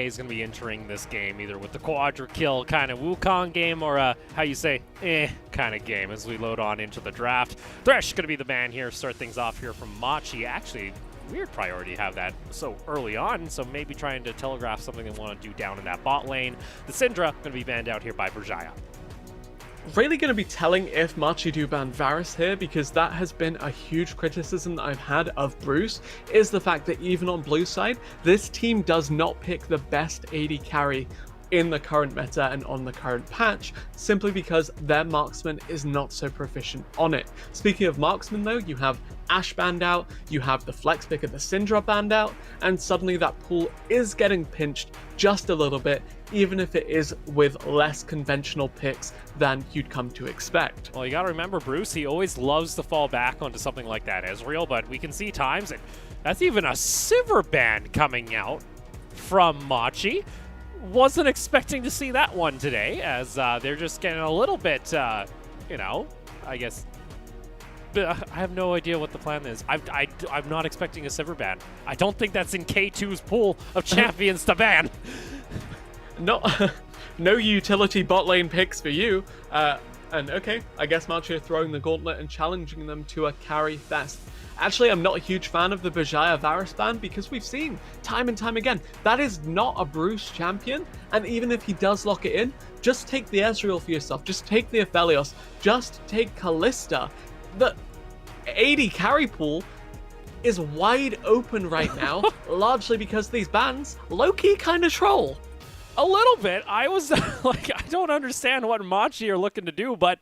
is going to be entering this game either with the quadra kill kind of Wukong game or a, how you say, kind of game as we load on into the draft. Thresh going to be the man here, start things off here from Machi. Actually, weird priority to have that so early on, so maybe trying to telegraph something they want to do down in that bot lane. The Syndra going to be banned out here by Berjaya. Really going to be telling if Machi do ban Varus here, because that has been a huge criticism that I've had of Bruce, is the fact that even on blue side, this team does not pick the best AD carry in the current meta and on the current patch, simply because their marksman is not so proficient on it. Speaking of marksman though, you have Ashe banned out, you have the flex pick of the Syndra banned out, and suddenly that pool is getting pinched just a little bit, even if it is with less conventional picks than you'd come to expect. Well, you gotta remember, Bruce, he always loves to fall back onto something like that Ezreal, but we can see times, and that's even a Sivir ban coming out from Machi. Wasn't expecting to see that one today, as they're just getting a little bit, you know, I guess. I have no idea what the plan is. I'm not expecting a Sivir ban. I don't think that's in K2's pool of champions to ban. No, no utility bot lane picks for you. And okay, I guess Machi are throwing the gauntlet and challenging them to a carry fest. Actually, I'm not a huge fan of the Berjaya Varus ban, because we've seen time and time again that is not a Bruce champion, and even if he does lock it in, just take the Ezreal for yourself, just take the Aphelios, just take Kalista. The AD carry pool is wide open right now, largely because these bans low-key kind of troll. A little bit. I was like, I don't understand what Machi are looking to do, but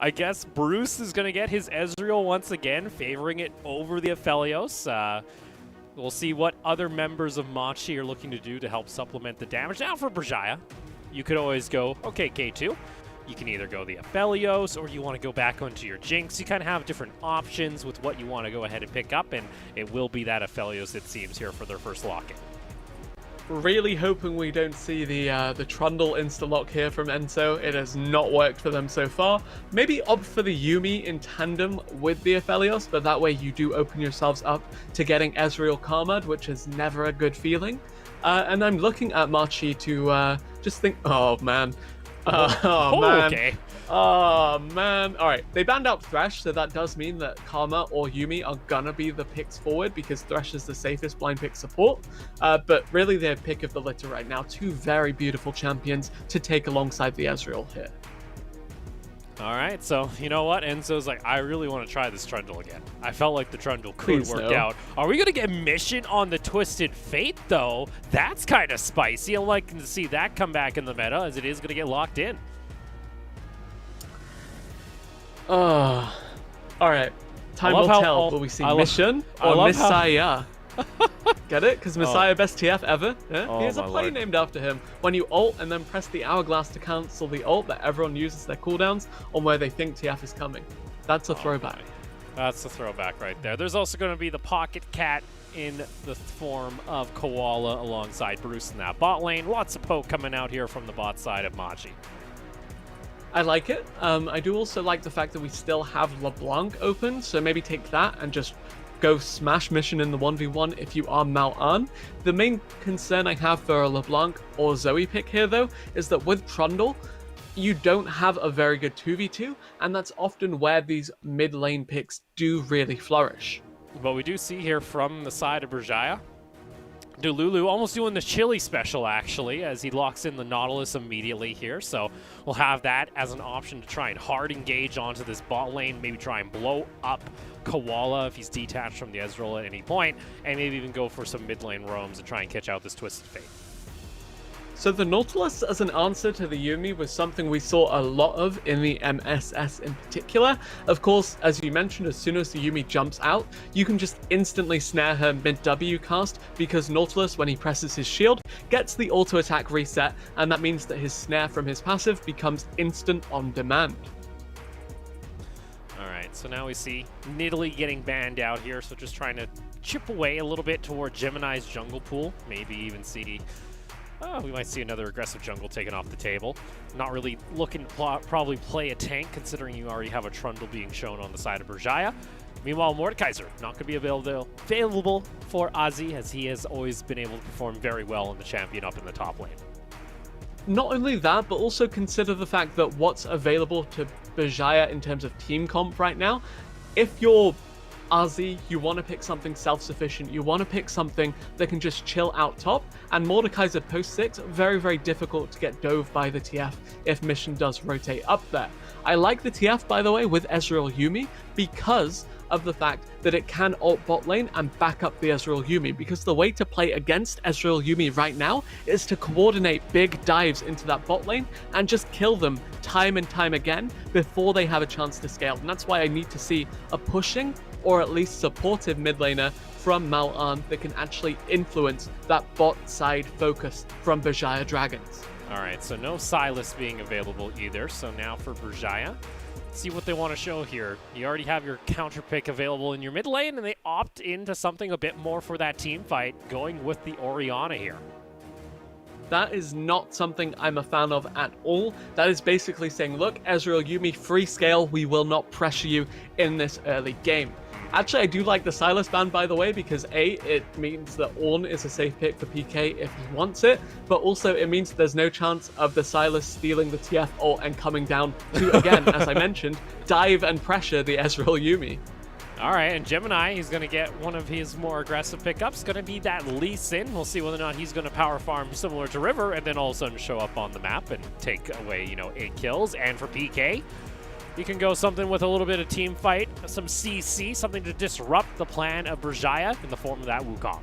I guess Bruce is going to get his Ezreal once again, favoring it over the Aphelios. We'll see what other members of Machi are looking to do to help supplement the damage. Now for Berjaya, you could always go, okay, K2. You can either go the Aphelios or you want to go back onto your Jinx. You kind of have different options with what you want to go ahead and pick up, and it will be that Aphelios, it seems, here for their first lock-in. Really hoping we don't see the Trundle insta-lock here from Enso. It has not worked for them so far. Maybe opt for the Yuumi in tandem with the Aphelios, but that way you do open yourselves up to getting Ezreal Karmad, which is never a good feeling. And I'm looking at Machi to just think, oh man. Oh man. Okay. Oh man. Alright, they banned out Thresh, so that does mean that Karma or Yuumi are gonna be the picks forward, because Thresh is the safest blind pick support. But really their pick of the litter right now. Two very beautiful champions to take alongside the Ezreal here. Alright, so you know what? Enzo's like, I really want to try this Trundle again. I felt like the Trundle could work out. Are we going to get Mission on the Twisted Fate, though? That's kind of spicy. I'm liking to see that come back in the meta, as it is going to get locked in. Alright. Time will tell. Will we see Mission or Messiah? Get it? Because Messiah, best TF ever. Yeah? Here's a play named after him. When you ult and then press the hourglass to cancel the ult, that everyone uses their cooldowns on where they think TF is coming. That's a throwback. That's a throwback right there. There's also going to be the Pocket Cat in the form of Koala alongside Bruce in that bot lane. Lots of poke coming out here from the bot side of Machi. I like it. I do also like the fact that we still have LeBlanc open, so maybe take that and just go smash Mission in the 1v1 if you are Mal-An. The main concern I have for a LeBlanc or Zoe pick here, though, is that with Trundle, you don't have a very good 2v2, and that's often where these mid-lane picks do really flourish. But we do see here from the side of Berjaya, Delulu almost doing the chili special, actually, as he locks in the Nautilus immediately here. So we'll have that as an option to try and hard engage onto this bot lane, maybe try and blow up Koala if he's detached from the Ezreal at any point, and maybe even go for some mid lane roams and try and catch out this Twisted Fate. So the Nautilus as an answer to the Yuumi was something we saw a lot of in the MSS in particular. Of course, as you mentioned, as soon as the Yuumi jumps out, you can just instantly snare her mid-W cast, because Nautilus, when he presses his shield, gets the auto attack reset, and that means that his snare from his passive becomes instant on demand. Alright, so now we see Nidalee getting banned out here, so just trying to chip away a little bit toward Gemini's jungle pool, maybe even see we might see another aggressive jungle taken off the table. Not really looking to probably play a tank, considering you already have a Trundle being shown on the side of Berjaya. Meanwhile, Mordekaiser not going to be available for Ozzy, as he has always been able to perform very well in the champion up in the top lane. Not only that, but also consider the fact that what's available to Berjaya in terms of team comp right now. If you're Ozzy, you want to pick something self-sufficient, you want to pick something that can just chill out top, and Mordekaiser post 6, very, very difficult to get dove by the TF if mission does rotate up there. I like the TF, by the way, with Ezreal Yuumi because of the fact that it can ult bot lane and back up the Ezreal Yuumi, because the way to play against Ezreal Yuumi right now is to coordinate big dives into that bot lane and just kill them time and time again before they have a chance to scale. And that's why I need to see a pushing or at least supportive mid laner from Mal'An that can actually influence that bot side focus from Berjaya Dragons. Alright, so no Sylas being available either, so now for Berjaya, see what they want to show here. You already have your counter pick available in your mid lane, and they opt into something a bit more for that team fight, going with the Orianna here. That is not something I'm a fan of at all. That is basically saying, look, Ezreal Yuumi, free scale, we will not pressure you in this early game. Actually, I do like the Sylas ban, by the way, because A, it means that Ornn is a safe pick for PK if he wants it, but also it means there's no chance of the Sylas stealing the TF ult and coming down to, again, as I mentioned, dive and pressure the Ezreal Yuumi. All right, and Gemini, he's going to get one of his more aggressive pickups, going to be that Lee Sin. We'll see whether or not he's going to power farm similar to River, and then all of a sudden show up on the map and take away, 8 kills. And for PK, you can go something with a little bit of team fight, some CC, something to disrupt the plan of Berjaya in the form of that Wukong.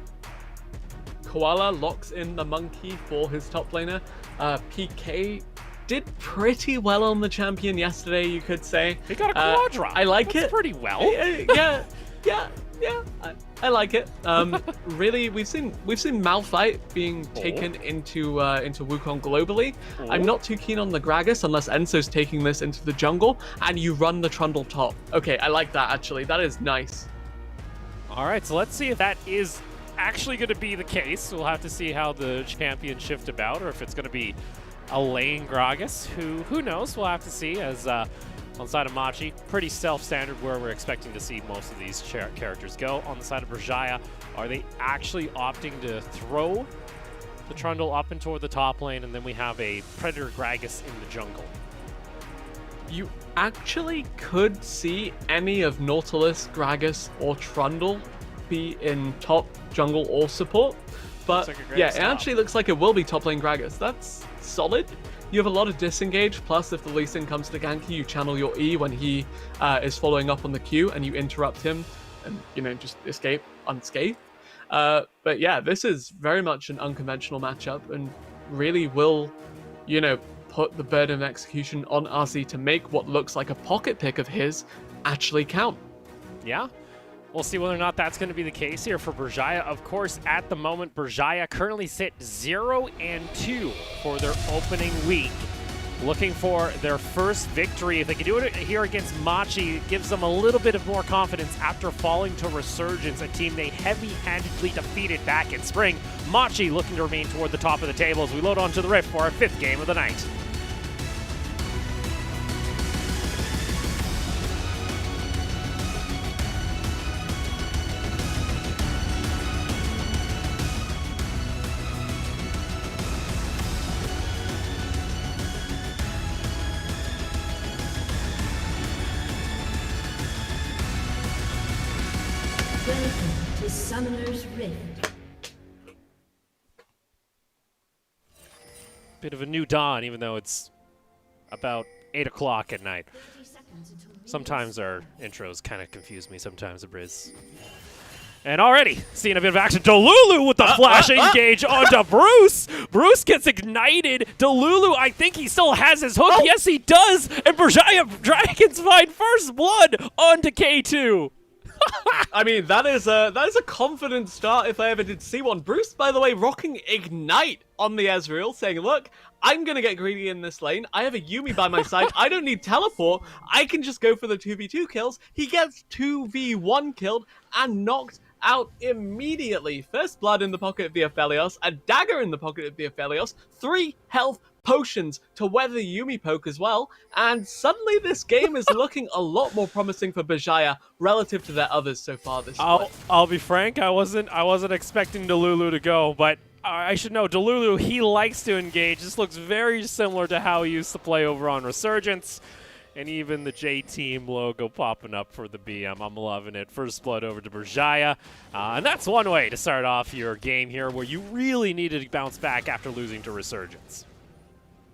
Koala locks in the monkey for his top laner. PK did pretty well on the champion yesterday, you could say. He got a quadra. I like it. Pretty well. Yeah, I like it. Really, we've seen Malphite being taken into Wukong globally. I'm not too keen on the Gragas unless Enzo's taking this into the jungle and you run the Trundle top. Okay, I like that actually. That is nice. All right, so let's see if that is actually going to be the case. We'll have to see how the champion shift about, or if it's going to be a lane Gragas. Who knows? We'll have to see, as on the side of Machi, pretty self-standard where we're expecting to see most of these characters go. On the side of Berjaya, are they actually opting to throw the Trundle up and toward the top lane, and then we have a Predator Gragas in the jungle? You actually could see any of Nautilus, Gragas, or Trundle be in top jungle or support. But like yeah, it actually looks like it will be top lane Gragas. That's solid. You have a lot of disengage, plus if the Lee Sin comes to gank you, you channel your E when he is following up on the Q and you interrupt him and, just escape unscathed. But yeah, this is very much an unconventional matchup and really will, put the burden of execution on Ozzy to make what looks like a pocket pick of his actually count. Yeah. We'll see whether or not that's going to be the case here for Berjaya. Of course, at the moment, Berjaya currently sit 0-2 for their opening week. Looking for their first victory. If they can do it here against Machi, it gives them a little bit of more confidence after falling to Resurgence, a team they heavy-handedly defeated back in spring. Machi looking to remain toward the top of the table as we load onto the Rift for our 5th game of the night. Welcome to Summoner's Rift. Bit of a new dawn, even though it's about 8 o'clock at night. Sometimes our intros kind of confuse me, sometimes the Briz. And already seeing a bit of action. Delulu with the flash engage onto Bruce. Bruce gets ignited. Delulu, I think he still has his hook. Yes, he does. And Berjaya Dragons find first blood onto K2. I mean, that is a confident start if I ever did see one. Bruce, by the way, rocking Ignite on the Ezreal, saying, look, I'm going to get greedy in this lane. I have a Yuumi by my side. I don't need teleport. I can just go for the 2v2 kills. He gets 2v1 killed and knocked out immediately. First blood in the pocket of the Aphelios, a dagger in the pocket of the Aphelios, 3 health potions to weather the Yumi poke as well, and suddenly this game is looking a lot more promising for Berjaya relative to their others so far this split. I'll be frank, I wasn't expecting Delulu to go, but I should know Delulu, he likes to engage. This looks very similar to how he used to play over on Resurgence. And even the J-Team logo popping up for the BM. I'm loving it. First blood over to Berjaya. And that's one way to start off your game here where you really needed to bounce back after losing to Resurgence.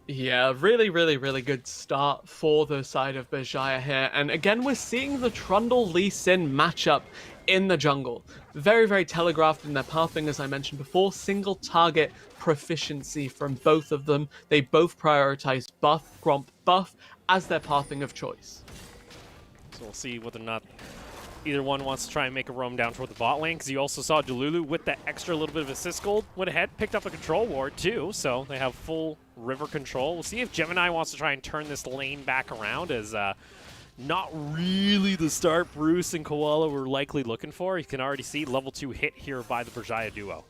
Yeah, really, really, really good start for the side of Berjaya here. And again, we're seeing the Trundle Lee Sin matchup in the jungle. Very, very telegraphed in their pathing, as I mentioned before. Single target proficiency from both of them. They both prioritize buff, Gromp, buff as their pathing of choice. So we'll see whether or not either one wants to try and make a roam down toward the bot lane, because you also saw Delulu with that extra little bit of assist gold went ahead, picked up a control ward too, so they have full river control. We'll see if Gemini wants to try and turn this lane back around, as not really the start Bruce and Koala were likely looking for. You can already see level 2 hit here by the Berjaya duo.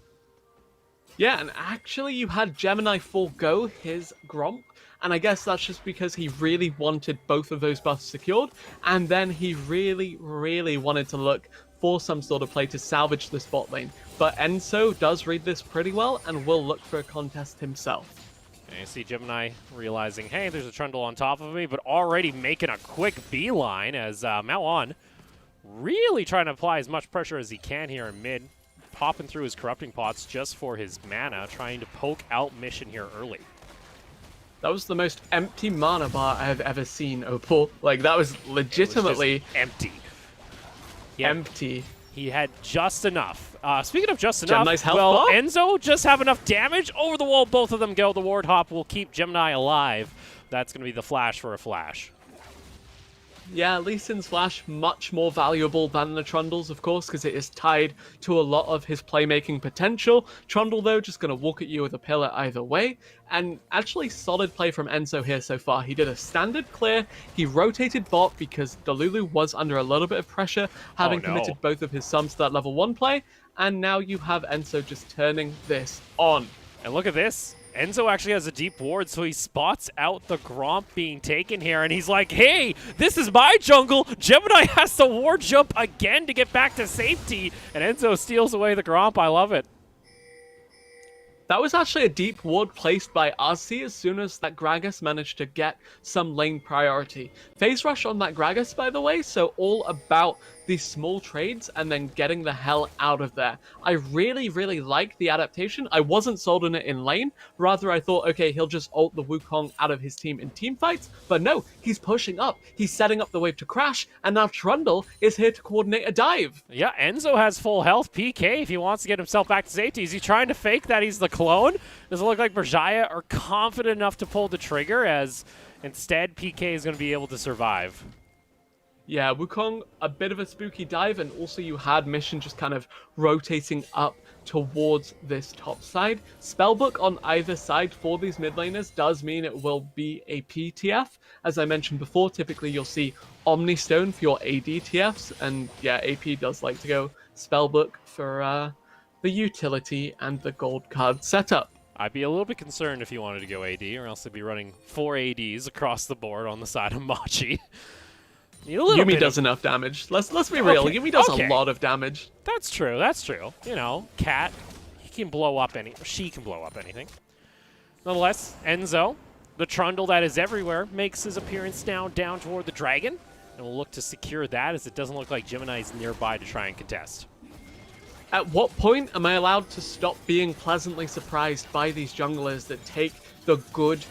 Yeah, and actually you had Gemini forego his Gromp, and I guess that's just because he really wanted both of those buffs secured, and then he really, really wanted to look for some sort of play to salvage this bot lane. But Enzo does read this pretty well and will look for a contest himself. And you see Gemini realizing, hey, there's a Trundle on top of me, but already making a quick beeline as Maoan really trying to apply as much pressure as he can here in mid, popping through his corrupting pots just for his mana, trying to poke out Mission here early. That was the most empty mana bar I have ever seen, Opal. Like, that was legitimately... It was empty. Empty. He had just enough. Speaking of just Gemini's enough, health well, bar? Enzo just have enough damage. Over the wall, both of them go. The ward hop will keep Gemini alive. That's going to be the flash for a flash. Yeah, Lee Sin's flash much more valuable than the Trundle's, of course, because it is tied to a lot of his playmaking potential. Trundle, though, just going to walk at you with a pillar either way. And actually, solid play from Enzo here so far. He did a standard clear. He rotated bot because Delulu was under a little bit of pressure, having committed both of his sums to that level 1 play. And now you have Enzo just turning this on. And look at this. Enzo actually has a deep ward, so he spots out the Gromp being taken here, and he's like, hey, this is my jungle. Gemini has to ward jump again to get back to safety, and Enzo steals away the Gromp. I love it. That was actually a deep ward placed by Arcee as soon as that Gragas managed to get some lane priority. Phase rush on that Gragas, by the way, so all about these small trades and then getting the hell out of there. I really, really like the adaptation. I wasn't sold on it in lane. Rather, I thought, okay, he'll just ult the Wukong out of his team in team fights. But no, he's pushing up. He's setting up the wave to crash, and now Trundle is here to coordinate a dive. Yeah, Enzo has full health. PK, if he wants to get himself back to safety, is he trying to fake that he's the clone? Does it look like Berjaya are confident enough to pull the trigger, as instead PK is going to be able to survive? Yeah, Wukong, a bit of a spooky dive, and also you had Mission just kind of rotating up towards this top side. Spellbook on either side for these mid laners does mean it will be a PTF. As I mentioned before, typically you'll see Omni Stone for your AD TFs, and yeah, AP does like to go Spellbook for the utility and the gold card setup. I'd be a little bit concerned if you wanted to go AD, or else they'd be running 4 ADs across the board on the side of Machi. Yumi does enough damage. Let's be real. Yumi does a lot of damage. That's true. That's true. You know, Cat, he can blow up she can blow up anything. Nonetheless, Enzo, the Trundle that is everywhere, makes his appearance now down toward the dragon, and we'll look to secure that, as it doesn't look like Gemini is nearby to try and contest. At what point am I allowed to stop being pleasantly surprised by these junglers that take the good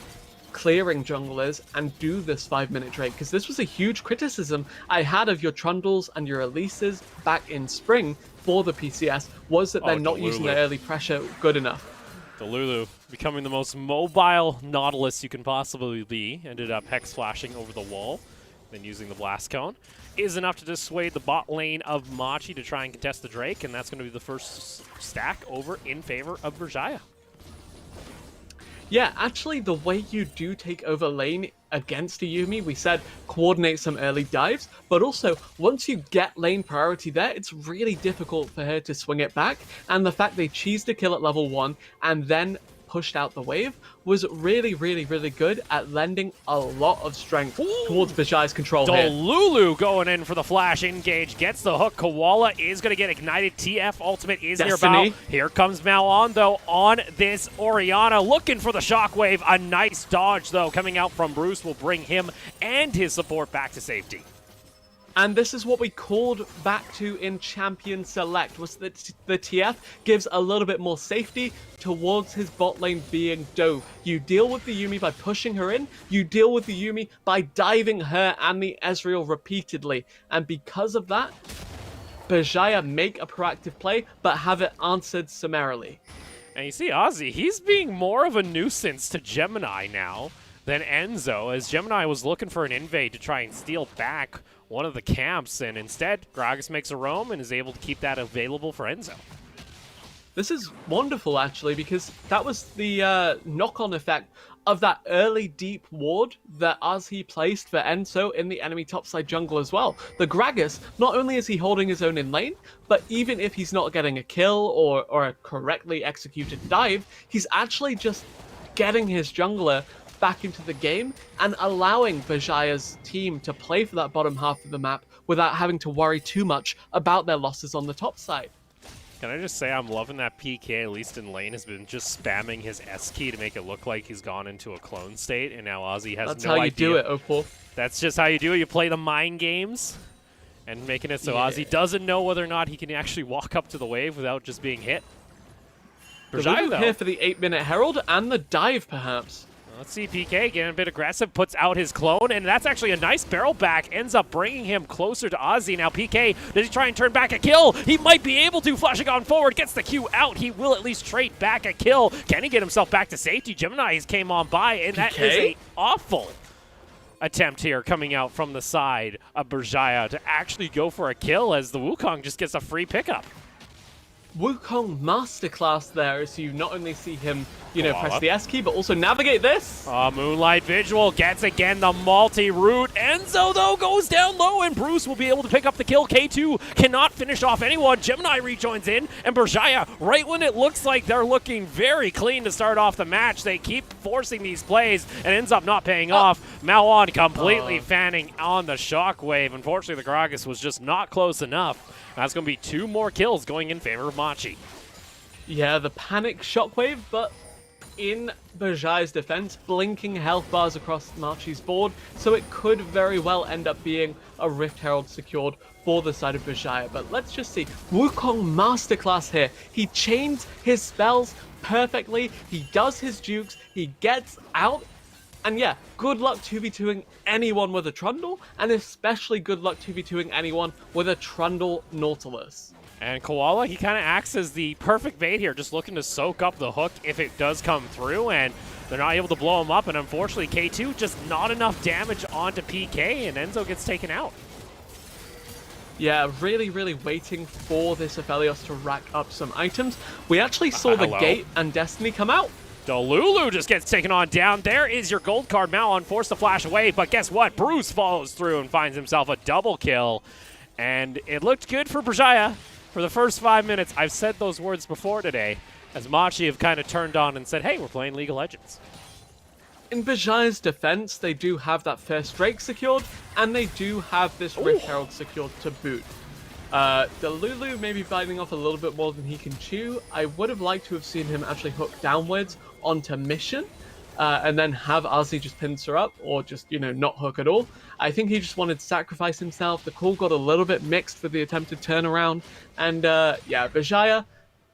clearing junglers and do this 5-minute trade? Because this was a huge criticism I had of your Trundles and your Elises back in spring for the PCS, was that they're not using their early pressure good enough. Delulu, becoming the most mobile Nautilus you can possibly be, ended up Hex flashing over the wall, then using the Blast Cone, is enough to dissuade the bot lane of Machi to try and contest the Drake, and that's going to be the first stack over in favor of Berjaya. Yeah, actually, the way you do take over lane against a Yuumi. We said coordinate some early dives, but also once you get lane priority there, it's really difficult for her to swing it back. And the fact they cheesed a kill at level 1 and then pushed out the wave was really, really, really good at lending a lot of strength towards Berjaya's control here. Lulu going in for the flash engage, gets the hook. Koala is going to get ignited. TF ultimate is nearby. Here comes Malon, though, on this Orianna, looking for the shockwave. A nice dodge, though, coming out from Bruce will bring him and his support back to safety. And this is what we called back to in Champion Select, was that the TF gives a little bit more safety towards his bot lane being dove. You deal with the Yuumi by pushing her in, you deal with the Yuumi by diving her and the Ezreal repeatedly. And because of that, Berjaya make a proactive play, but have it answered summarily. And you see Ozzy, he's being more of a nuisance to Gemini now than Enzo, as Gemini was looking for an invade to try and steal back one of the camps, and instead, Gragas makes a roam and is able to keep that available for Enzo. This is wonderful, actually, because that was the knock-on effect of that early deep ward that Ozzy placed for Enzo in the enemy topside jungle as well. The Gragas, not only is he holding his own in lane, but even if he's not getting a kill or a correctly executed dive, he's actually just getting his jungler back into the game and allowing Berjaya's team to play for that bottom half of the map without having to worry too much about their losses on the top side. Can I just say I'm loving that PK, at least in lane, has been just spamming his S key to make it look like he's gone into a clone state, and now Ozzy has That's no idea. how you do it, Opal. That's just how you do it. You play the mind games and making it so Ozzy doesn't know whether or not he can actually walk up to the wave without just being hit. Berjaya, though, here for the 8-minute Herald and the dive, perhaps. Let's see PK getting a bit aggressive, puts out his clone, and that's actually a nice barrel back, ends up bringing him closer to Ozzy. Now PK, does he try and turn back a kill? He might be able to, flashing on forward, gets the Q out. He will at least trade back a kill. Can he get himself back to safety? Gemini came on by, and that is an awful attempt here coming out from the side of Berjaya to actually go for a kill as the Wukong just gets a free pickup. Wukong masterclass there, as you not only see him, press the S key, but also navigate this. Moonlight Vigil gets again the multi-root. Enzo, though, goes down low, and Bruce will be able to pick up the kill. K2 cannot finish off anyone. Gemini rejoins in, and Berjaya, right when it looks like they're looking very clean to start off the match, they keep forcing these plays, and ends up not paying off. Malon completely fanning on the shockwave. Unfortunately, the Gragas was just not close enough. That's going to be 2 more kills going in favor of Machi. Yeah, the panic shockwave, but in Berjaya's defense, blinking health bars across Machi's board, so it could very well end up being a Rift Herald secured for the side of Berjaya. But let's just see. Wukong masterclass here. He chains his spells perfectly. He does his jukes. He gets out. And yeah, good luck 2v2ing anyone with a Trundle, and especially good luck 2v2ing anyone with a Trundle Nautilus. And Koala, he kind of acts as the perfect bait here, just looking to soak up the hook if it does come through, and they're not able to blow him up, and unfortunately K2 just not enough damage onto PK, and Enzo gets taken out. Yeah, really, really waiting for this Aphelios to rack up some items. We actually saw the Gate and Destiny come out. Delulu just gets taken on down. There is your gold card. Malon forced to flash away, but guess what? Bruce follows through and finds himself a double kill. And it looked good for Berjaya for the first 5 minutes. I've said those words before today, as Machi have kind of turned on and said, hey, we're playing League of Legends. In Berjaya's defense, they do have that first Drake secured, and they do have this Rift Herald secured to boot. Delulu may be biting off a little bit more than he can chew. I would have liked to have seen him actually hook downwards onto Mission, and then have Ozzy just pincer up, or just, not hook at all. I think he just wanted to sacrifice himself. The call got a little bit mixed with the attempted turnaround, and yeah, Berjaya,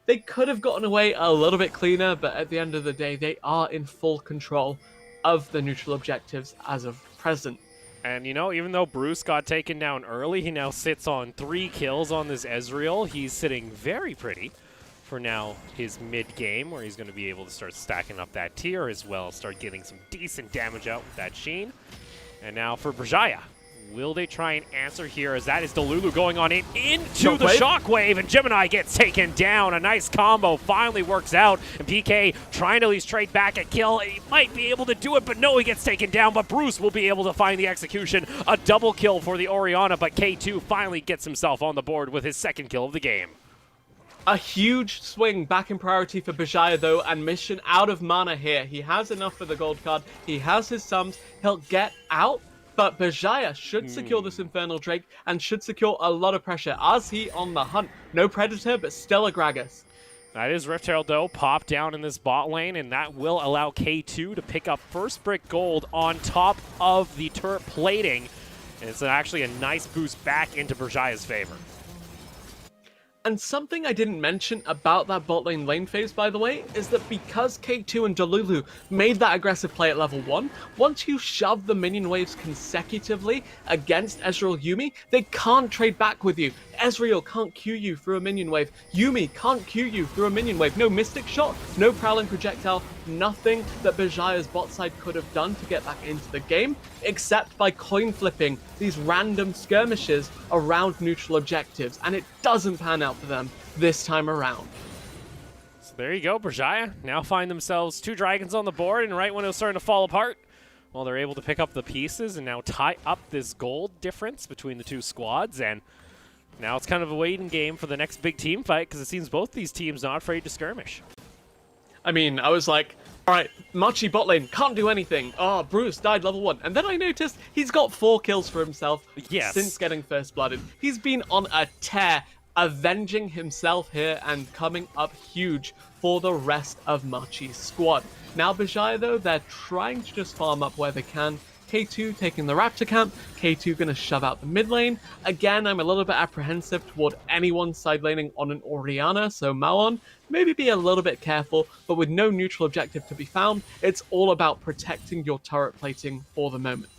they could have gotten away a little bit cleaner, but at the end of the day, they are in full control of the neutral objectives as of present. And, even though Bruce got taken down early, he now sits on 3 kills on this Ezreal. He's sitting very pretty for now his mid-game, where he's going to be able to start stacking up that tier as well, start getting some decent damage out with that Sheen. And now for Berjaya, Will they try and answer here, as that is Delulu going on into the Shockwave. Shockwave, and Gemini gets taken down. A nice combo finally works out, and PK trying to at least trade back a kill. He might be able to do it, but no, he gets taken down, but Bruce will be able to find the execution. A double kill for the Orianna, but K2 finally gets himself on the board with his second kill of the game. A huge swing back in priority for Berjaya, though, and Mission out of mana here. He has enough for the gold card. He has his sums. He'll get out, but Berjaya should secure this Infernal Drake and should secure a lot of pressure. He on the hunt. No Predator, but still a Gragas. That is Rift Herald, though, popped down in this bot lane, and that will allow K2 to pick up first brick gold on top of the turret plating. And it's actually a nice boost back into Berjaya's favor. And something I didn't mention about that bot lane phase, by the way, is that because K2 and Delulu made that aggressive play at level 1, once you shove the minion waves consecutively against Ezreal Yuumi, they can't trade back with you. Ezreal can't Q you through a minion wave. Yuumi can't Q you through a minion wave. No Mystic Shot, no Prowling Projectile, nothing that Berjaya's bot side could have done to get back into the game, except by coin flipping these random skirmishes around neutral objectives, and it doesn't pan out for them this time around. So there you go, Berjaya now find themselves 2 dragons on the board, and right when it was starting to fall apart, well, they're able to pick up the pieces and now tie up this gold difference between the 2 squads, and now it's kind of a waiting game for the next big team fight, because it seems both these teams not afraid to skirmish. I mean, I was like, alright, Machi bot lane, can't do anything. Oh, Bruce died level 1. And then I noticed he's got 4 kills for himself since getting first blooded. He's been on a tear, avenging himself here and coming up huge for the rest of Machi's squad. Now Berjaya, though, they're trying to just farm up where they can. K2 taking the Raptor camp, K2 going to shove out the mid lane. Again, I'm a little bit apprehensive toward anyone side laning on an Orianna, so Malon, maybe be a little bit careful, but with no neutral objective to be found, it's all about protecting your turret plating for the moment.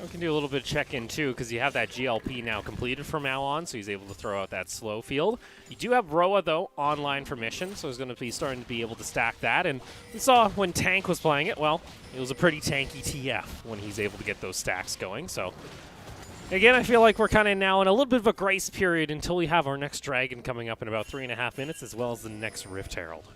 We can do a little bit of check-in, too, because you have that GLP now completed from Malon, so he's able to throw out that slow field. You do have Roa, though, online for mission, so he's going to be starting to be able to stack that. And we saw when Tank was playing it, well, it was a pretty tanky TF when he's able to get those stacks going. So, again, I feel like we're kind of now in a little bit of a grace period until we have our next Dragon coming up in about 3.5 minutes, as well as the next Rift Herald.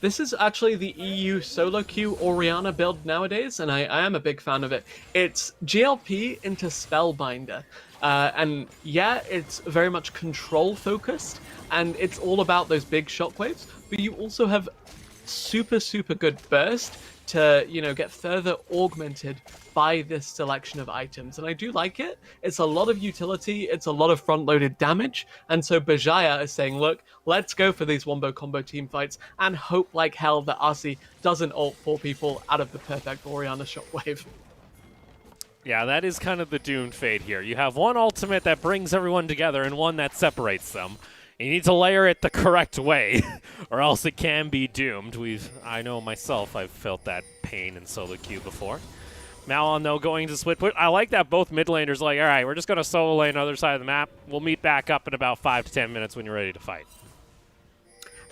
This is actually the EU solo queue Orianna build nowadays, and I am a big fan of it. It's GLP into Spellbinder, and yeah, it's very much control focused, and it's all about those big shockwaves, but you also have super good burst to, you know, get further augmented by this selection of items, and I do like it. It's a lot of utility, it's a lot of front-loaded damage, and so Berjaya is saying, look, let's go for these wombo combo team fights and hope like hell that Asi doesn't ult 4 people out of the perfect Orianna shockwave. Yeah, that is kind of the doomed fate here. You have one ultimate that brings everyone together and one that separates them. You need to layer it the correct way, or else it can be doomed. I know myself, I've felt that pain in solo queue before. Malon, though, going to split push. I like that both mid laners like, all right, we're just going to solo lane on the other side of the map. We'll meet back up in about 5 to 10 minutes when you're ready to fight.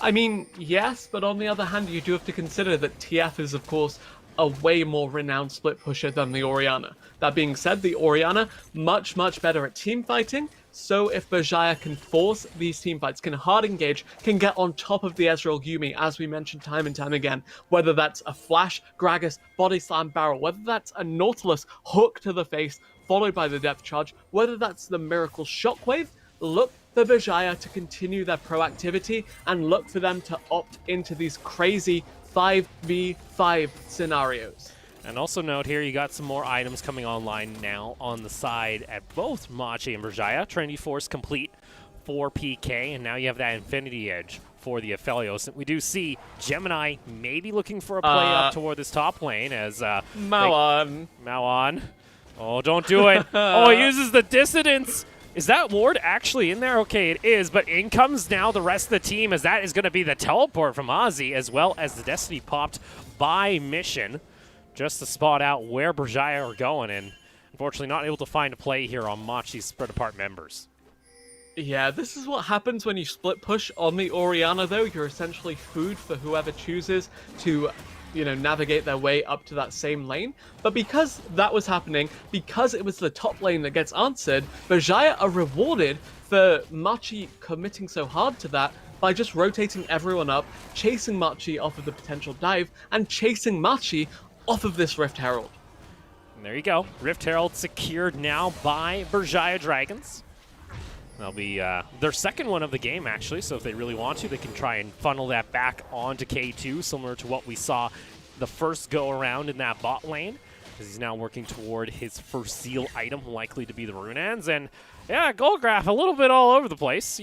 I mean, yes, but on the other hand, you do have to consider that TF is, of course, a way more renowned split pusher than the Orianna. That being said, the Orianna, much better at team fighting, so if Berjaya can force these team fights, can hard engage, can get on top of the Ezreal Yuumi, as we mentioned time and time again, whether that's a flash, Gragas, body slam barrel, whether that's a Nautilus hook to the face, followed by the depth charge, whether that's the miracle shockwave, look for Berjaya to continue their proactivity and look for them to opt into these crazy 5v5 scenarios. And also note here, you got some more items coming online now on the side at both Machi and Berjaya. Trendy Force complete for PK, and now you have that Infinity Edge for the Aphelios. And we do see Gemini maybe looking for a play up toward this top lane as Malon. Oh, don't do it. Oh, he uses the Dissidence. Is that ward actually in there? Okay, it is, but in comes now the rest of the team, as that is going to be the teleport from Ozzy, as well as the Destiny popped by Mission, just to spot out where Berjaya are going, and unfortunately not able to find a play here on Machi's spread apart members. Yeah, this is what happens when you split push on the Orianna, though. You're essentially food for whoever chooses to navigate their way up to that same lane. But because that was happening, because it was the top lane that gets answered, Berjaya are rewarded for Machi committing so hard to that by just rotating everyone up, chasing Machi off of the potential dive, and chasing Machi off of this Rift Herald. And there you go. Rift Herald secured now by Berjaya Dragons. That'll be their second one of the game, actually, so if they really want to, they can try and funnel that back onto K2, similar to what we saw the first go-around in that bot lane, as he's now working toward his first seal item, likely to be the Runeans. And, yeah, gold graph a little bit all over the place,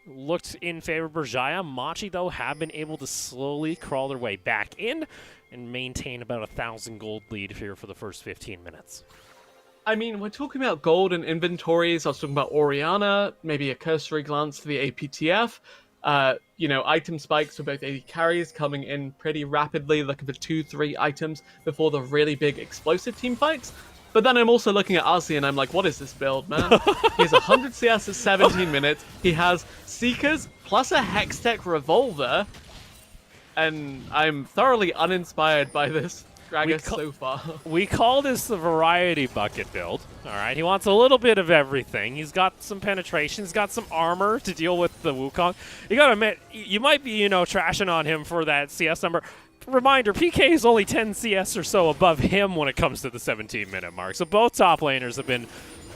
looked in favor of Berjaya. Machi, though, have been able to slowly crawl their way back in and maintain about 1,000 gold lead here for the first 15 minutes. I mean, we're talking about gold and inventories. I was talking about Orianna, maybe a cursory glance to the APTF. Item spikes for both AD carries coming in pretty rapidly, looking for 2-3 items before the really big explosive team fights. But then I'm also looking at Ozzy and I'm like, what is this build, man? He has 100 CS at 17 minutes. He has Seekers plus a Hextech Revolver. And I'm thoroughly uninspired by this Gragas so far. We call this the variety bucket build. All right, he wants a little bit of everything. He's got some penetration. He's got some armor to deal with the Wukong. You gotta admit, you might be, trashing on him for that CS number. Reminder, PK is only 10 CS or so above him when it comes to the 17-minute mark. So both top laners have been,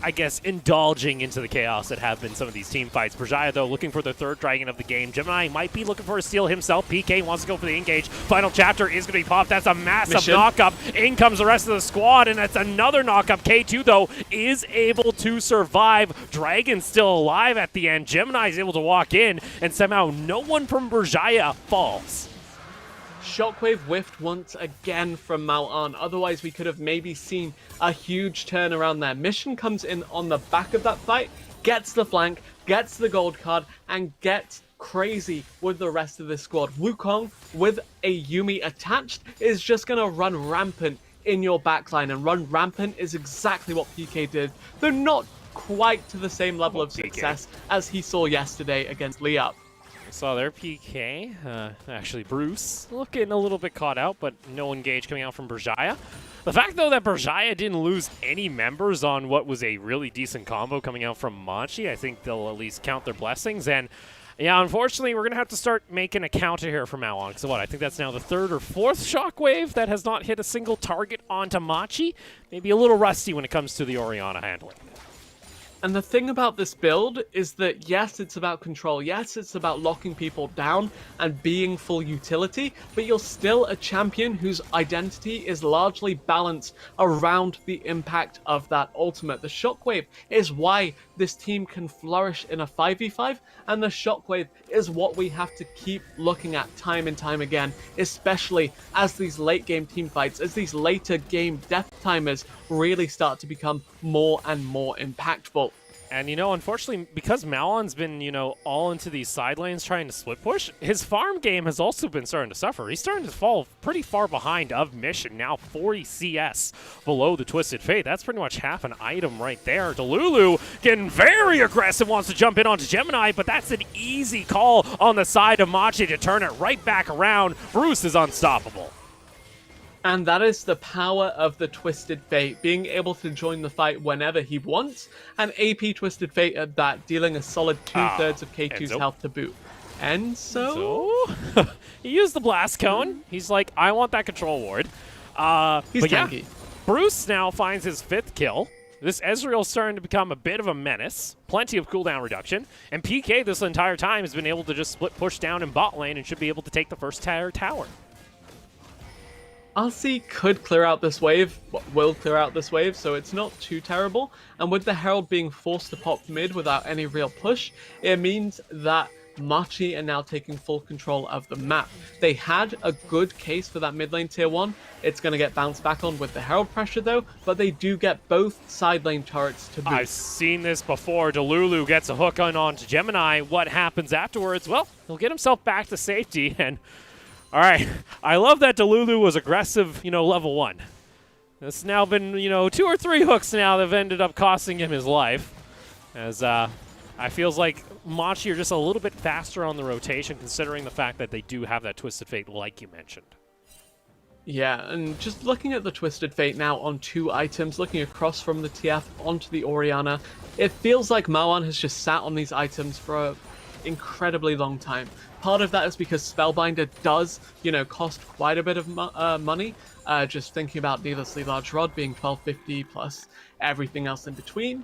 I guess, indulging into the chaos that have been some of these team fights. Berjaya, though, looking for the third dragon of the game. Gemini might be looking for a steal himself. PK wants to go for the engage. Final chapter is going to be popped. That's a massive knock-up. In comes the rest of the squad, and that's another knock-up. K2, though, is able to survive. Dragon's still alive at the end. Gemini is able to walk in, and somehow no one from Berjaya falls. Shockwave whiffed once again from Mal'an. Otherwise, we could have maybe seen a huge turnaround there. Mission comes in on the back of that fight, gets the flank, gets the gold card, and gets crazy with the rest of this squad. Wukong, with a Yuumi attached, is just going to run rampant in your backline, and run rampant is exactly what PK did, though not quite to the same level of success as he saw yesterday against Liap. We saw their PK, actually Bruce, looking a little bit caught out, but no engage coming out from Berjaya. The fact, though, that Berjaya didn't lose any members on what was a really decent combo coming out from Machi, I think they'll at least count their blessings. And, yeah, unfortunately, we're going to have to start making a counter here from now on. Because I think that's now the third or fourth Shockwave that has not hit a single target onto Machi. Maybe a little rusty when it comes to the Orianna handling. And the thing about this build is that, yes, it's about control. Yes, it's about locking people down and being full utility, but you're still a champion whose identity is largely balanced around the impact of that ultimate. The Shockwave is why this team can flourish in a 5v5, and the Shockwave is what we have to keep looking at time and time again, especially as these late game team fights, as these later game death timers really start to become more and more impactful. And, unfortunately, because Malon's been, all into these side lanes trying to split push, his farm game has also been starting to suffer. He's starting to fall pretty far behind of Mission, now 40 CS below the Twisted Fate. That's pretty much half an item right there. Delulu getting very aggressive, wants to jump in onto Gemini, but that's an easy call on the side of Machi to turn it right back around. Bruce is unstoppable. And that is the power of the Twisted Fate, being able to join the fight whenever he wants, and AP Twisted Fate at that, dealing a solid 2/3 of K2's health to boot. Enzo? He used the Blast Cone. He's like, I want that control ward. He's tanky. Yeah, Bruce now finds his 5th kill. This Ezreal's starting to become a bit of a menace. Plenty of cooldown reduction. And PK this entire time has been able to just split push down in bot lane and should be able to take the first tower. Arcee could clear out this wave, will clear out this wave, so it's not too terrible. And with the Herald being forced to pop mid without any real push, it means that Machi are now taking full control of the map. They had a good case for that mid lane tier 1. It's going to get bounced back on with the Herald pressure though, but they do get both side lane turrets to boot. I've seen this before. Delulu gets a hook onto Gemini. What happens afterwards? Well, he'll get himself back to safety. And all right, I love that Delulu was aggressive, level 1. It's now been, 2 or 3 hooks now that have ended up costing him his life. As I feels like Machi are just a little bit faster on the rotation, considering the fact that they do have that Twisted Fate, like you mentioned. Yeah, and just looking at the Twisted Fate now on 2 items, looking across from the TF onto the Orianna, it feels like Mawan has just sat on these items for an incredibly long time. Part of that is because Spellbinder does, cost quite a bit of money. Just thinking about Needlessly Large Rod being 1250 plus everything else in between.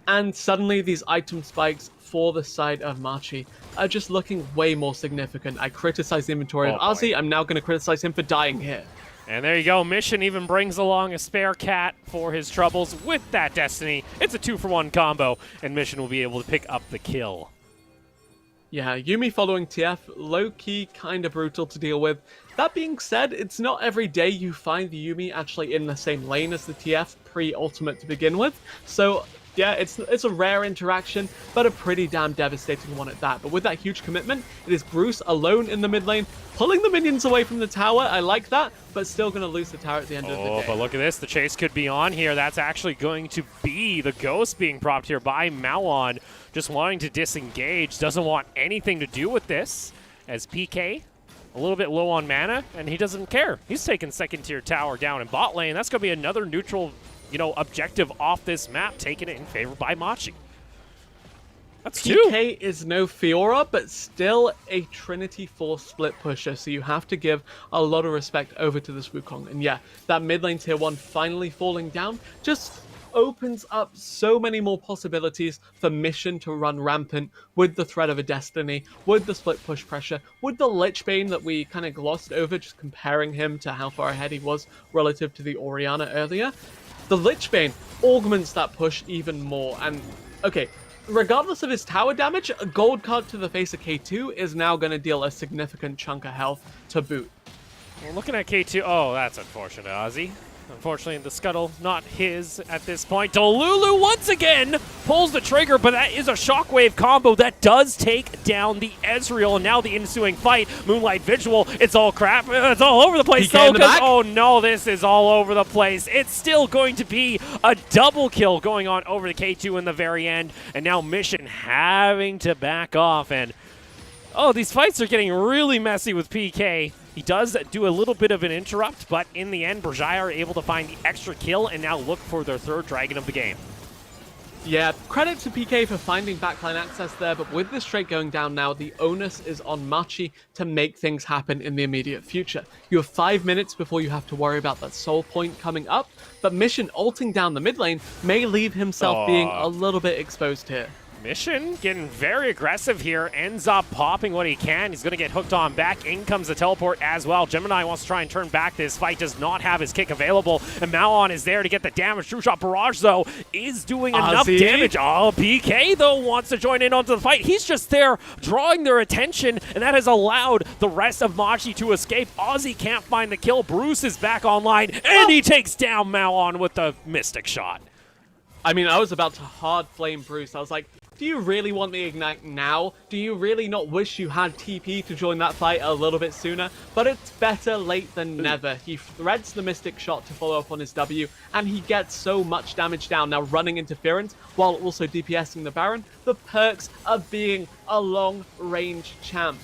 And suddenly these item spikes for the side of Machi are just looking way more significant. I criticize the inventory of Ozzy, I'm now going to criticize him for dying here. And there you go. Mission even brings along a spare cat for his troubles with that Destiny. It's a 2-for-1 combo, and Mission will be able to pick up the kill. Yeah, Yuumi following TF, low-key kind of brutal to deal with. That being said, it's not every day you find the Yuumi actually in the same lane as the TF pre-ultimate to begin with. So yeah, it's a rare interaction, but a pretty damn devastating one at that. But with that huge commitment, it is Bruce alone in the mid lane, pulling the minions away from the tower. I like that, but still going to lose the tower at the end of the day. Oh, but look at this. The chase could be on here. That's actually going to be the ghost being propped here by Mawan, just wanting to disengage. Doesn't want anything to do with this, as PK a little bit low on mana, and he doesn't care. He's taking second tier tower down in bot lane. That's going to be another neutral objective off this map, taken in favor by Machi. That's PK is no Fiora, but still a Trinity Force split pusher, so you have to give a lot of respect over to this Wukong. And yeah, that mid lane tier 1 finally falling down just opens up so many more possibilities for Mission to run rampant with the threat of a Destiny, with the split push pressure, with the Lich Bane that we kind of glossed over, just comparing him to how far ahead he was relative to the Orianna earlier. The Lich Bane augments that push even more, and okay, regardless of his tower damage, a gold card to the face of K2 is now going to deal a significant chunk of health to boot. Well, looking at K2, oh, that's unfortunate, Ozzy. Unfortunately, the scuttle not his at this point. Delulu once again pulls the trigger, but that is a shockwave combo that does take down the Ezreal. And now the ensuing fight, Moonlight Vigil, it's all crap. It's all over the place, though, because, oh no, this is all over the place. It's still going to be a double kill going on over the K2 in the very end. And now Mission having to back off. And, oh, these fights are getting really messy with PK. He does do a little bit of an interrupt, but in the end, Berjaya are able to find the extra kill and now look for their 3rd dragon of the game. Yeah, credit to PK for finding backline access there, but with this straight going down now, the onus is on Machi to make things happen in the immediate future. You have 5 minutes before you have to worry about that soul point coming up, but Mission ulting down the mid lane may leave himself being a little bit exposed here. Mission getting very aggressive here, ends up popping what he can. He's going to get hooked on back. In comes the teleport as well. Gemini wants to try and turn back this fight, does not have his kick available, and Mawan is there to get the damage. True Shot Barrage, though, is doing enough damage. Oh, PK, though, wants to join in onto the fight. He's just there drawing their attention, and that has allowed the rest of Machi to escape. Ozzy can't find the kill. Bruce is back online, and he takes down Mawan with the Mystic Shot. I mean, I was about to hard flame Bruce. I was like, do you really want the Ignite now? Do you really not wish you had TP to join that fight a little bit sooner? But it's better late than never. He threads the Mystic Shot to follow up on his W, and he gets so much damage down, now running interference while also DPSing the Baron. The perks of being a long-range champ.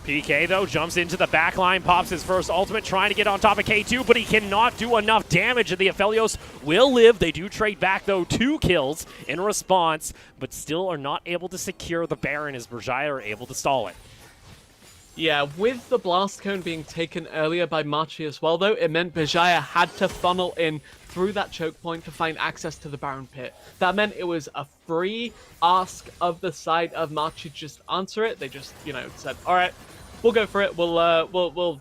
PK, though, jumps into the back line, pops his first ultimate, trying to get on top of K2, but he cannot do enough damage, and the Aphelios will live. They do trade back, though, 2 kills in response, but still are not able to secure the Baron as Berjaya are able to stall it. Yeah, with the Blast Cone being taken earlier by Machi as well, though, it meant Berjaya had to funnel in through that choke point to find access to the Baron Pit. That meant it was a free ask of the side of Machi to just answer it. They just, said, all right, we'll go for it. We'll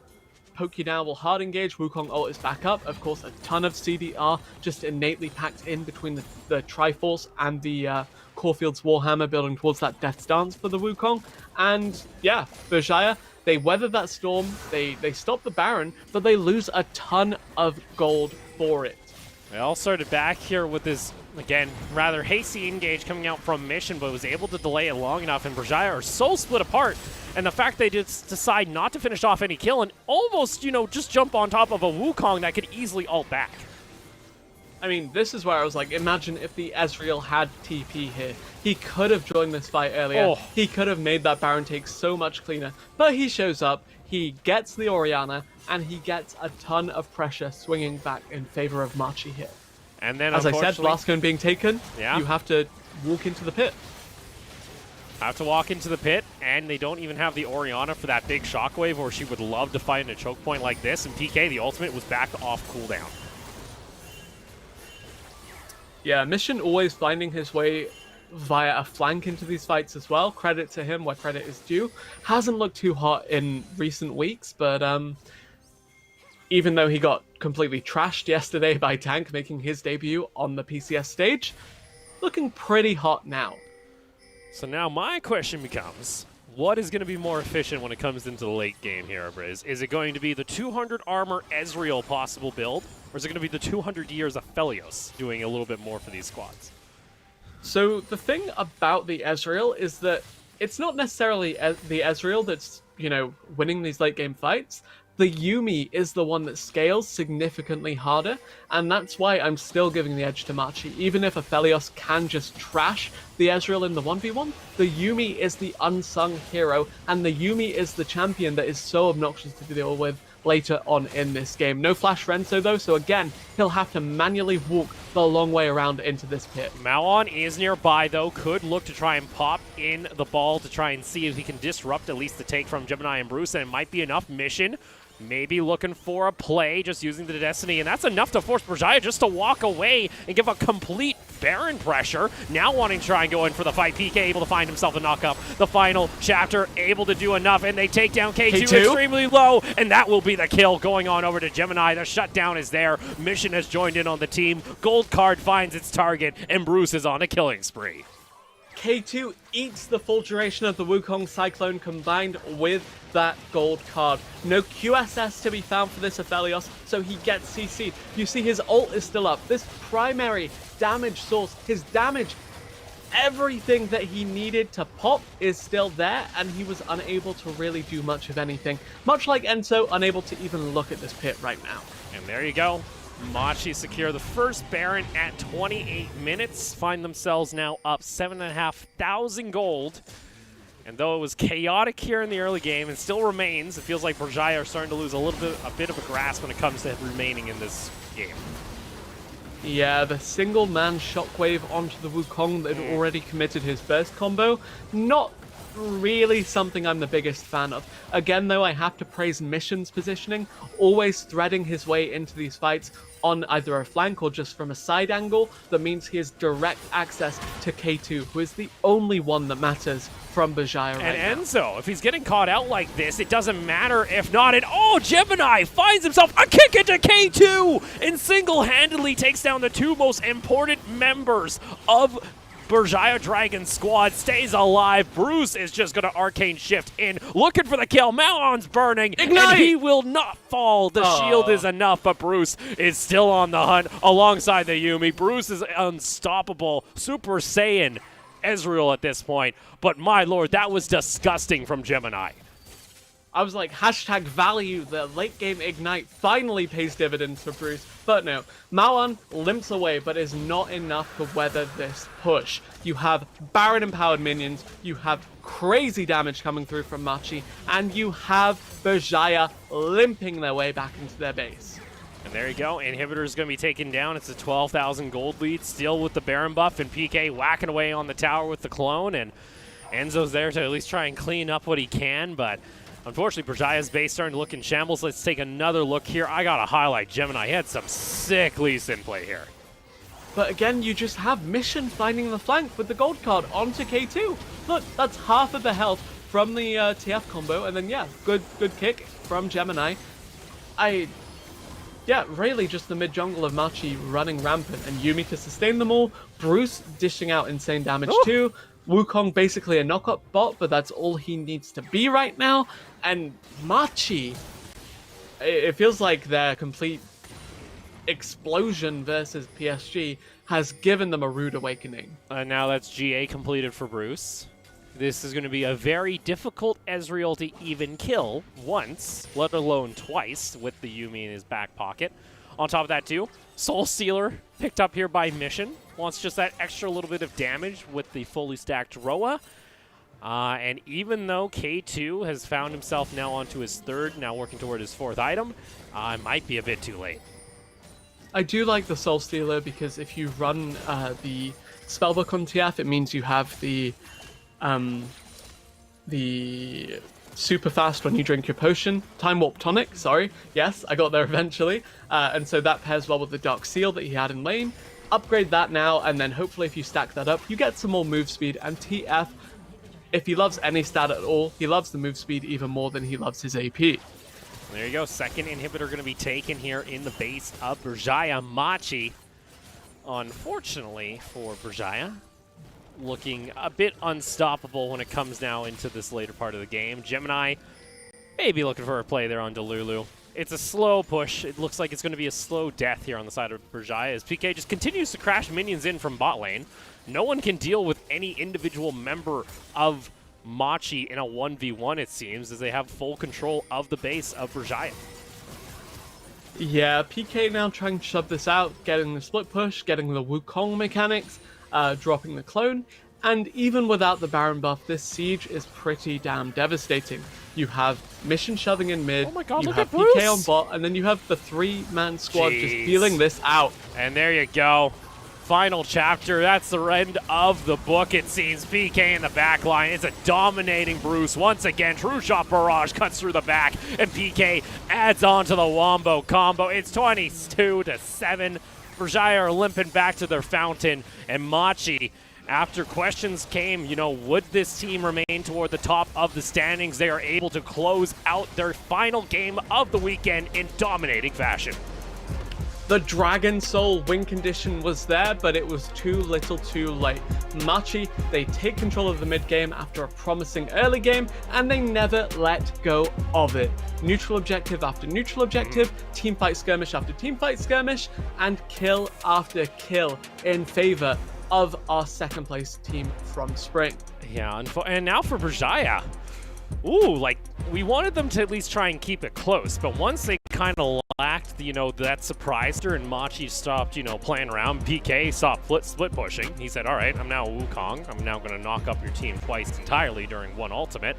poke you down. We'll hard engage. Wukong ult is back up. Of course, a ton of CDR just innately packed in between the Triforce and the Corefield's Warhammer building towards that Death Dance for the Wukong. And yeah, Berjaya, they weather that storm. They stop the Baron, but they lose a ton of gold for it. They all started back here with this, again, rather hasty engage coming out from Mission, but was able to delay it long enough, and Berjaya are so split apart. And the fact they just decide not to finish off any kill and almost, just jump on top of a Wukong that could easily ult back. I mean, this is where I was like, imagine if the Ezreal had TP here. He could have joined this fight earlier. He could have made that Baron take so much cleaner. But he shows up, he gets the Orianna, and he gets a ton of pressure swinging back in favor of Machi here. And then, as I said, last cone being taken, you have to walk into the pit. Have to walk into the pit, and they don't even have the Orianna for that big shockwave, or she would love to find a choke point like this. And PK, the ultimate, was back off cooldown. Yeah, Mission always finding his way via a flank into these fights as well. Credit to him where credit is due. Hasn't looked too hot in recent weeks, but even though he got completely trashed yesterday by Tank making his debut on the PCS stage, looking pretty hot now. So now my question becomes, what is going to be more efficient when it comes into the late game here, Briz? Is it going to be the 200 armor Ezreal possible build, or is it going to be the 200 years of Aphelios doing a little bit more for these squads? So the thing about the Ezreal is that it's not necessarily the Ezreal that's, you know, winning these late game fights. The Yuumi is the one that scales significantly harder, and that's why I'm still giving the edge to Machi. Even if Aphelios can just trash the Ezreal in the 1v1, the Yuumi is the unsung hero, and the Yuumi is the champion that is so obnoxious to deal with later on in this game. No Flash Renzo though, so again, he'll have to manually walk the long way around into this pit. Malon is nearby though, could look to try and pop in the ball to try and see if he can disrupt at least the take from Gemini and Bruce, and it might be enough. Mission maybe looking for a play, just using the Destiny, and that's enough to force Berjaya just to walk away and give a complete Baron pressure. Now wanting to try and go in for the fight. PK able to find himself a knock-up. The final chapter able to do enough, and they take down K2 extremely low, and that will be the kill going on over to Gemini. The shutdown is there. Mission has joined in on the team. Gold card finds its target, and Bruce is on a killing spree. K2 eats the full duration of the Wukong Cyclone combined with that gold card. No QSS to be found for this Aphelios, so he gets CC'd. You see his ult is still up. This primary damage source, his damage, everything that he needed to pop is still there, and he was unable to really do much of anything. Much like Enzo, unable to even look at this pit right now. And there you go. Machi secure the first Baron at 28 minutes, find themselves now up 7,500 gold. And though it was chaotic here in the early game, and still remains, it feels like Berjaya are starting to lose a bit of a grasp when it comes to remaining in this game. Yeah, the single-man shockwave onto the Wukong that had already committed his burst combo, not really something I'm the biggest fan of. Again, though, I have to praise Mission's positioning, always threading his way into these fights on either a flank or just from a side angle. That means he has direct access to K2, who is the only one that matters from Berjaya right now. And Enzo, if he's getting caught out like this, it doesn't matter if not. And oh, Gemini finds himself a kick into K2 and single-handedly takes down the two most important members of Berjaya Dragon squad, stays alive. Bruce is just going to Arcane Shift in, looking for the kill. Malon's burning, Ignite! And he will not fall. The shield is enough, but Bruce is still on the hunt alongside the Yuumi. Bruce is unstoppable. Super Saiyan Ezreal at this point. But my lord, that was disgusting from Gemini. I was like, hashtag value, the late game Ignite finally pays dividends for Bruce. But no, Malon limps away, but is not enough to weather this push. You have Baron empowered minions, you have crazy damage coming through from Machi, and you have Berjaya limping their way back into their base. And there you go, Inhibitor is going to be taken down. It's a 12,000 gold lead, still with the Baron buff, and PK whacking away on the tower with the clone, and Enzo's there to at least try and clean up what he can, but unfortunately, Berjaya's base starting to look in shambles. Let's take another look here. I got to highlight Gemini. He had some sick Lee Sin play here. But again, you just have Mission finding the flank with the gold card onto K2. Look, that's half of the health from the TF combo. And then, yeah, good kick from Gemini. Yeah, really just the mid-jungle of Machi running rampant. And Yuumi to sustain them all. Bruce dishing out insane damage too. Wukong basically a knock-up bot, but that's all he needs to be right now. And Machi, it feels like their complete explosion versus PSG has given them a rude awakening. Now that's GA completed for Bruce. This is going to be a very difficult Ezreal to even kill once, let alone twice, with the Yuumi in his back pocket. On top of that too, Soul Stealer picked up here by Mission. Wants just that extra little bit of damage with the fully stacked Roa. And even though K2 has found himself now onto his third, now working toward his fourth item, it might be a bit too late. I do like the Soul Stealer because if you run the Spellbook on TF, it means you have the super fast when you drink your potion. Time Warp Tonic, sorry. Yes, I got there eventually. And so that pairs well with the Dark Seal that he had in lane. Upgrade that now, and then hopefully if you stack that up, you get some more move speed. And TF, if he loves any stat at all, he loves the move speed even more than he loves his AP. There you go. Second inhibitor going to be taken here in the base of Berjaya. Machi, unfortunately for Berjaya, looking a bit unstoppable when it comes now into this later part of the game. Gemini maybe looking for a play there on Delulu. It's a slow push. It looks like it's going to be a slow death here on the side of Berjaya as PK just continues to crash minions in from bot lane. No one can deal with any individual member of Machi in a 1v1, it seems, as they have full control of the base of Berjaya. Yeah, PK now trying to shove this out, getting the split push, getting the Wukong mechanics, dropping the clone, and even without the Baron buff, this siege is pretty damn devastating. You have Mission shoving in mid, Oh my God, you look have at Bruce! PK on bot, and then you have the 3-man squad just Jeez. feeling this out. And there you go. Final chapter. That's the end of the book, it seems. PK in the back line. It's a dominating Bruce. Once again, True Shot Barrage cuts through the back, and PK adds on to the Wombo combo. It's 22-7. Berjaya are limping back to their fountain, and Machi, after questions came, you know, would this team remain toward the top of the standings? They are able to close out their final game of the weekend in dominating fashion. The Dragon Soul win condition was there, but it was too little too late. Machi, they take control of the mid game after a promising early game, and they never let go of it. Neutral objective after neutral objective, teamfight skirmish after teamfight skirmish, and kill after kill in favor of our second place team from Spring. Yeah, and now for Berjaya. Ooh, like, we wanted them to at least try and keep it close, but once they kind of lacked, you know, that surprised her and Machi stopped, you know, playing around, PK stopped split pushing. He said, all right, I'm now Wukong. I'm now going to knock up your team twice entirely during one ultimate.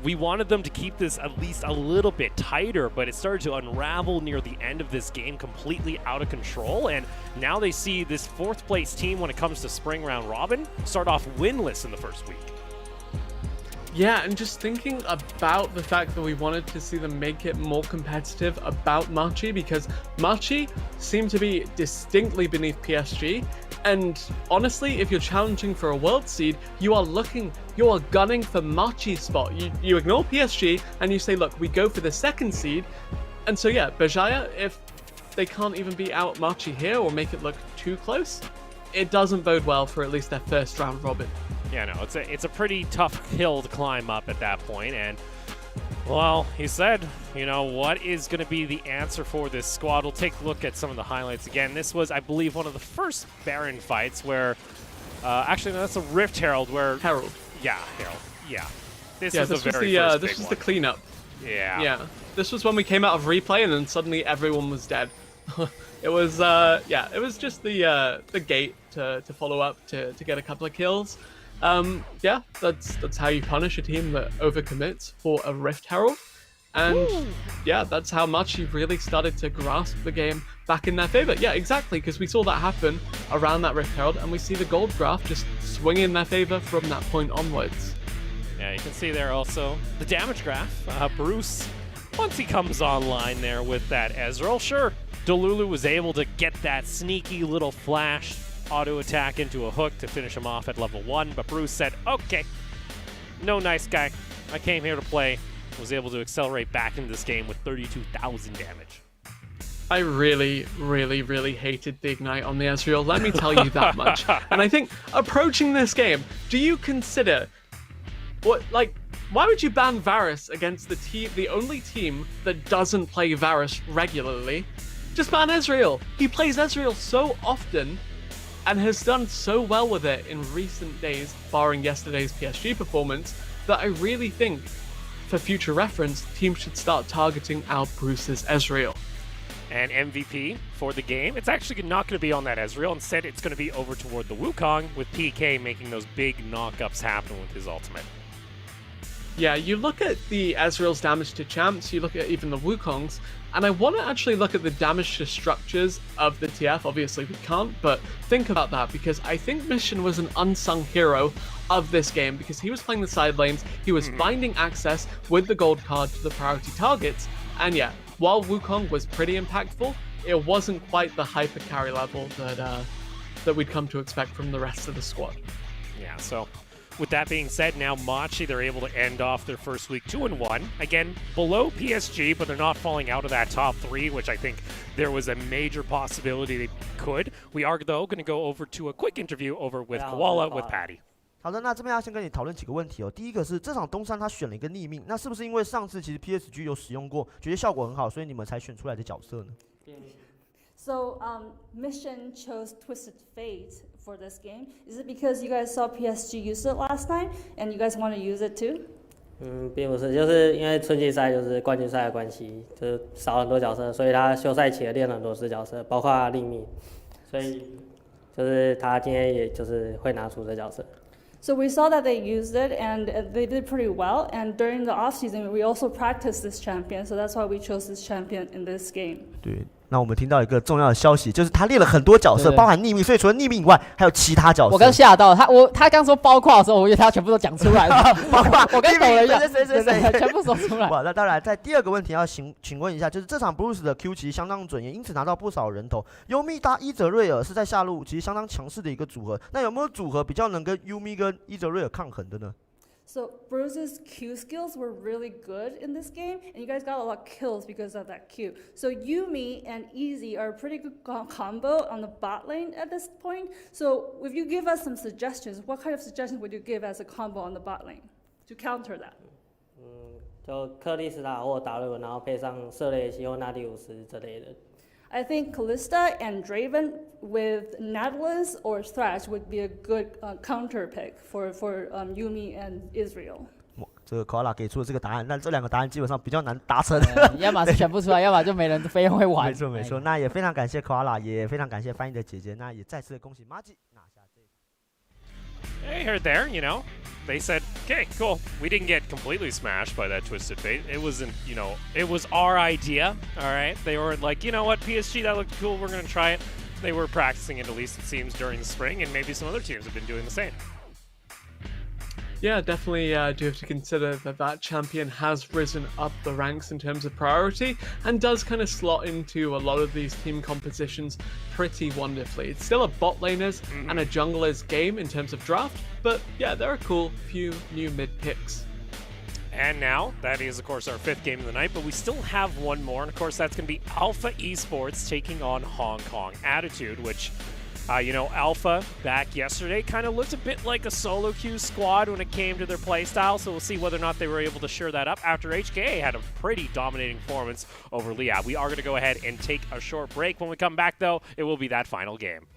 We wanted them to keep this at least a little bit tighter, but it started to unravel near the end of this game, completely out of control, and now they see this fourth place team when it comes to spring round robin start off winless in the first week. Yeah, and just thinking about the fact that we wanted to see them make it more competitive about Machi, because Machi seemed to be distinctly beneath PSG, and honestly, if you're challenging for a world seed, you are gunning for Machi's spot. You ignore PSG, and you say, look, we go for the second seed, and so yeah, Berjaya, if they can't even beat out Machi here or make it look too close, it doesn't bode well for at least their first round robin. Yeah, no, it's a pretty tough hill to climb up at that point, and, well, he said, you know, what is going to be the answer for this squad? We'll take a look at some of the highlights again. This was, I believe, one of the first Baron fights where, actually, no, that's a Rift Herald where... Herald. Yeah, Herald, yeah. This Yeah, was this the was very the first this big was one. the cleanup. Yeah. Yeah, this was when we came out of replay, and then suddenly everyone was dead. It was yeah, it was just the gate to follow up to get a couple of kills. Yeah, that's how you punish a team that overcommits for a Rift Herald. And Woo! yeah, that's how much he really started to grasp the game back in their favor. Yeah, exactly, because we saw that happen around that Rift Herald, and we see the gold graph just swing in their favor from that point onwards. Yeah, you can see there also the damage graph. Bruce, once he comes online there with that Ezreal, sure, Delulu was able to get that sneaky little flash auto attack into a hook to finish him off at level 1, but Bruce said, okay, no nice guy. I came here to play. Was able to accelerate back into this game with 32,000 damage. I really, really, really hated the Ignite on the Ezreal, let me tell you that much. And I think, approaching this game, do you consider, why would you ban Varus against the only team that doesn't play Varus regularly? Just ban Ezreal. He plays Ezreal so often, and has done so well with it in recent days, barring yesterday's PSG performance, that I really think, for future reference, teams should start targeting out Bruce's Ezreal. And MVP for the game, it's actually not going to be on that Ezreal. Instead, it's going to be over toward the Wukong, with PK making those big knockups happen with his ultimate. Yeah, you look at the Ezreal's damage to champs, you look at even the Wukong's, and I want to actually look at the damage to structures of the TF. Obviously we can't, but think about that, because I think Mission was an unsung hero of this game, because he was playing the side lanes, he was finding access with the gold card to the priority targets, and yeah, while Wukong was pretty impactful, it wasn't quite the hyper carry level that we'd come to expect from the rest of the squad. Yeah, so with that being said, now Machi, they're able to end off their first week 2-1. Again, below PSG, but they're not falling out of that top 3, which I think there was a major possibility they could. We are, though, going to go over to a quick interview over with Koala with Patty. 好的，那这边要先跟你讨论几个问题哦。第一个是这场东山他选了一个逆命，那是不是因为上次其实 PSG 有使用过，觉得效果很好，所以你们才选出来的角色呢？ So Mission chose Twisted Fate for this game. Is it because you guys saw PSG use it last time and you guys want to use it too? 并不是，就是因为春季赛就是冠军赛的关系，就是少很多角色，所以他休赛期也练了很多次角色，包括另密，所以就是他今天也就是会拿出这角色。 So we saw that they used it and they did pretty well. And during the off season, we also practiced this champion. So that's why we chose this champion in this game. 对，那我们听到一个重要的消息，就是他练了很多角色，包含逆命，所以除了逆命以外，还有其他角色。我刚吓到他刚说包括的时候，我以为他全部都讲出来了，包括我刚抖了一下，谁，全部说出来。哇，那当然，在第二个问题要请问一下，就是这场 Bruce 的 Q 其实相当准，也因此拿到不少人头。Yumi 搭伊泽瑞尔是在下路其实相当强势的一个组合，那有没有组合比较能跟 Yumi 跟伊泽瑞尔抗衡的呢？ So Bruce's Q skills were really good in this game, and you guys got a lot of kills because of that Q. So Yumi and Easy are a pretty good combo on the bot lane at this point. So if you give us some suggestions, what kind of suggestions would you give as a combo on the bot lane to counter that? 就克里斯塔或达瑞文，然后配上瑟雷西或纳迪乌斯之类的。 I think Callista and Draven with Nautilus or Thresh would be a good counter pick for Yumi and Israel. 哇，这个 Koala 给出了这个答案，那这两个答案基本上比较难达成。要么是选不出来，要么就没人非会玩。没错没错，那也非常感谢 Koala， 也非常感谢翻译的姐姐，那也再次恭喜 Machi 拿下这个。Hey, heard there, you know, they said, okay, cool. We didn't get completely smashed by that Twisted Fate. It wasn't, you know, it was our idea, all right? They were like, you know what, PSG, that looked cool, we're going to try it. They were practicing it, at least it seems, during the spring, and maybe some other teams have been doing the same. Yeah, definitely do have to consider that champion has risen up the ranks in terms of priority and does kind of slot into a lot of these team compositions pretty wonderfully. It's still a bot laner's and a jungler's game in terms of draft, but yeah, there are cool few new mid picks. And now, that is, of course, our 5th game of the night, but we still have one more, and of course, that's going to be Alpha Esports taking on Hong Kong Attitude, which, you know, Alpha back yesterday kind of looked a bit like a solo queue squad when it came to their playstyle, so we'll see whether or not they were able to shore that up after HKA had a pretty dominating performance over Liab. We are going to go ahead and take a short break. When we come back, though, it will be that final game.